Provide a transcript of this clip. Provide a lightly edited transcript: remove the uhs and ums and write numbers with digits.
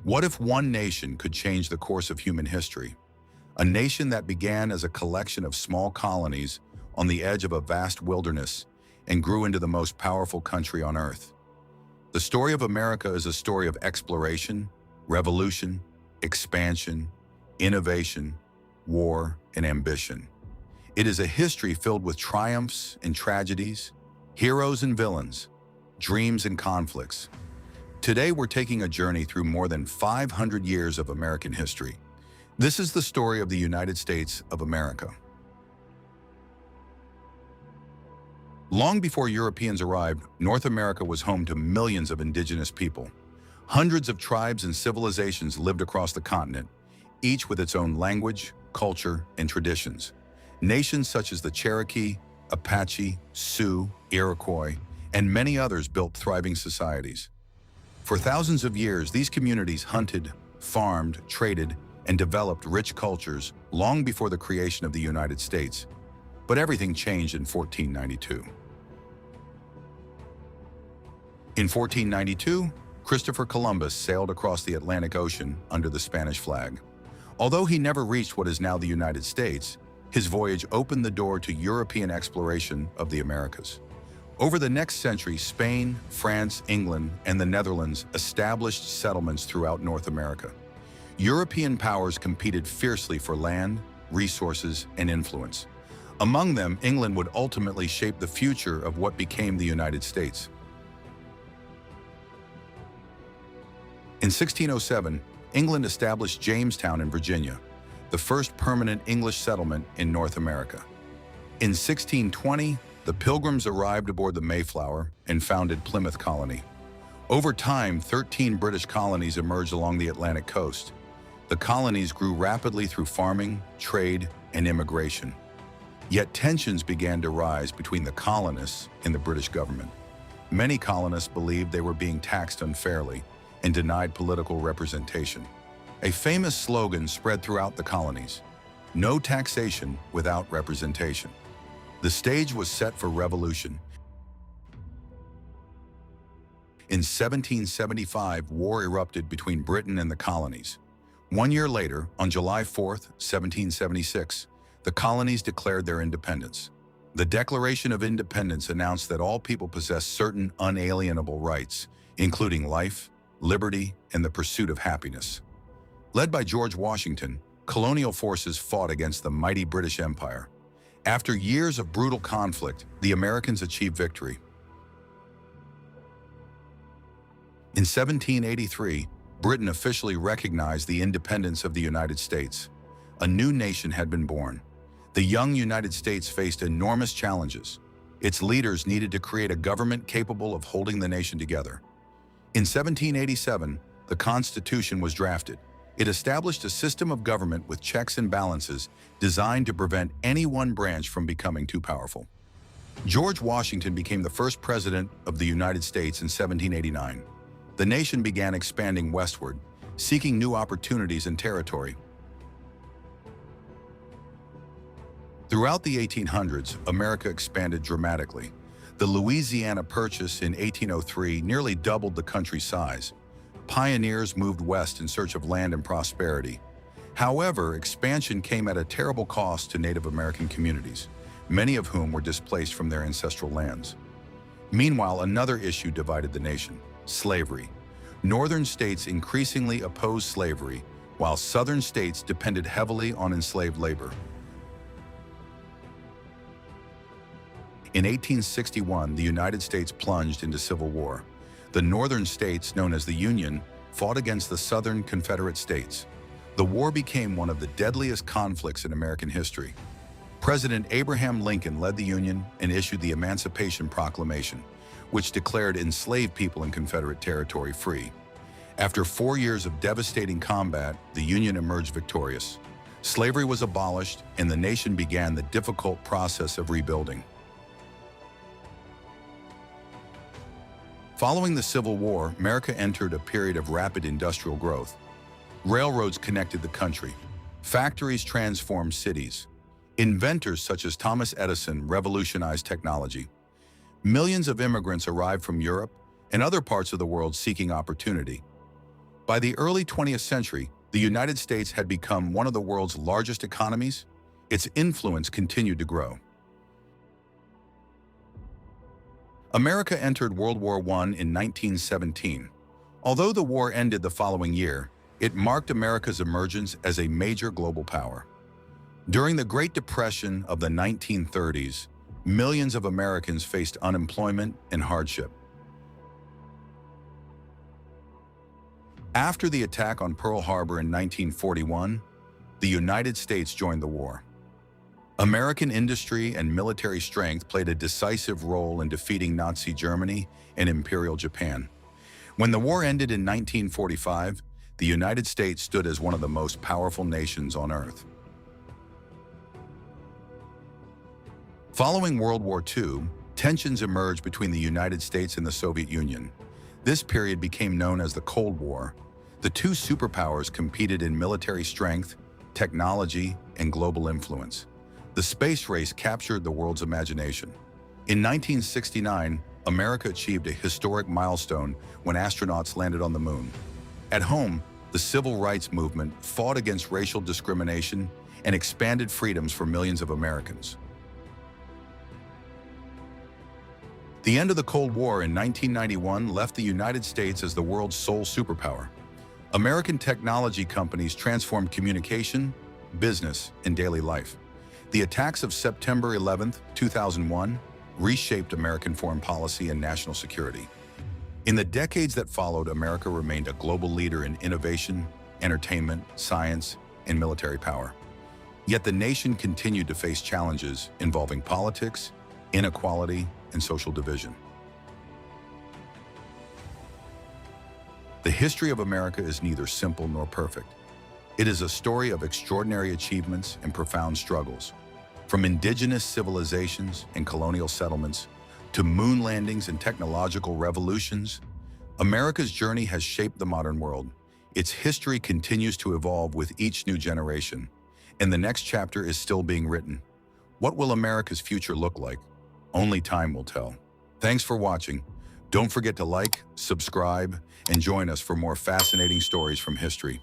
What if one nation could change the course of human history? A nation that began as a collection of small colonies on the edge of a vast wilderness and grew into the most powerful country on earth. The story of America is a story of exploration, revolution, expansion, innovation, war, and ambition. It is a history filled with triumphs and tragedies, heroes and villains, dreams and conflicts. Today, we're taking a journey through more than 500 years of American history. This is the story of the United States of America. Long before Europeans arrived, North America was home to millions of indigenous people. Hundreds of tribes and civilizations lived across the continent, each with its own language, culture, and traditions. Nations such as the Cherokee, Apache, Sioux, Iroquois, and many others built thriving societies. For thousands of years, these communities hunted, farmed, traded, and developed rich cultures long before the creation of the United States. But everything changed in 1492. In 1492, Christopher Columbus sailed across the Atlantic Ocean under the Spanish flag. Although he never reached what is now the United States, his voyage opened the door to European exploration of the Americas. Over the next century, Spain, France, England, and the Netherlands established settlements throughout North America. European powers competed fiercely for land, resources, and influence. Among them, England would ultimately shape the future of what became the United States. In 1607, England established Jamestown in Virginia, the first permanent English settlement in North America. In 1620, the Pilgrims arrived aboard the Mayflower and founded Plymouth Colony. Over time, 13 British colonies emerged along the Atlantic coast. The colonies grew rapidly through farming, trade, and immigration. Yet tensions began to rise between the colonists and the British government. Many colonists believed they were being taxed unfairly and denied political representation. A famous slogan spread throughout the colonies: "No taxation without representation." The stage was set for revolution. In 1775, war erupted between Britain and the colonies. 1 year later, on July 4, 1776, the colonies declared their independence. The Declaration of Independence announced that all people possess certain unalienable rights, including life, liberty, and the pursuit of happiness. Led by George Washington, colonial forces fought against the mighty British Empire. After years of brutal conflict, the Americans achieved victory. In 1783, Britain officially recognized the independence of the United States. A new nation had been born. The young United States faced enormous challenges. Its leaders needed to create a government capable of holding the nation together. In 1787, the Constitution was drafted. It established a system of government with checks and balances designed to prevent any one branch from becoming too powerful. George Washington became the first president of the United States in 1789. The nation began expanding westward, seeking new opportunities and territory. Throughout the 1800s, America expanded dramatically. The Louisiana Purchase in 1803 nearly doubled the country's size. Pioneers moved west in search of land and prosperity. However, expansion came at a terrible cost to Native American communities, many of whom were displaced from their ancestral lands. Meanwhile, another issue divided the nation: slavery. Northern states increasingly opposed slavery, while southern states depended heavily on enslaved labor. In 1861, the United States plunged into civil war. The northern states, known as the Union, fought against the southern Confederate states. The war became one of the deadliest conflicts in American history. President Abraham Lincoln led the Union and issued the Emancipation Proclamation, which declared enslaved people in Confederate territory free. After 4 years of devastating combat, the Union emerged victorious. Slavery was abolished, and the nation began the difficult process of rebuilding. Following the Civil War, America entered a period of rapid industrial growth. Railroads connected the country. Factories transformed cities. Inventors such as Thomas Edison revolutionized technology. Millions of immigrants arrived from Europe and other parts of the world seeking opportunity. By the early 20th century, the United States had become one of the world's largest economies. Its influence continued to grow. America entered World War I in 1917. Although the war ended the following year, it marked America's emergence as a major global power. During the Great Depression of the 1930s, millions of Americans faced unemployment and hardship. After the attack on Pearl Harbor in 1941, the United States joined the war. American industry and military strength played a decisive role in defeating Nazi Germany and Imperial Japan. When the war ended in 1945, the United States stood as one of the most powerful nations on Earth. Following World War II, tensions emerged between the United States and the Soviet Union. This period became known as the Cold War. The two superpowers competed in military strength, technology, and global influence. The space race captured the world's imagination. In 1969, America achieved a historic milestone when astronauts landed on the moon. At home, the civil rights movement fought against racial discrimination and expanded freedoms for millions of Americans. The end of the Cold War in 1991 left the United States as the world's sole superpower. American technology companies transformed communication, business, and daily life. The attacks of September 11, 2001, reshaped American foreign policy and national security. In the decades that followed, America remained a global leader in innovation, entertainment, science, and military power. Yet the nation continued to face challenges involving politics, inequality, and social division. The history of America is neither simple nor perfect. It is a story of extraordinary achievements and profound struggles. From indigenous civilizations and colonial settlements to moon landings and technological revolutions, America's journey has shaped the modern world. Its history continues to evolve with each new generation, and the next chapter is still being written. What will America's future look like? Only time will tell. Thanks for watching. Don't forget to like, subscribe, and join us for more fascinating stories from history.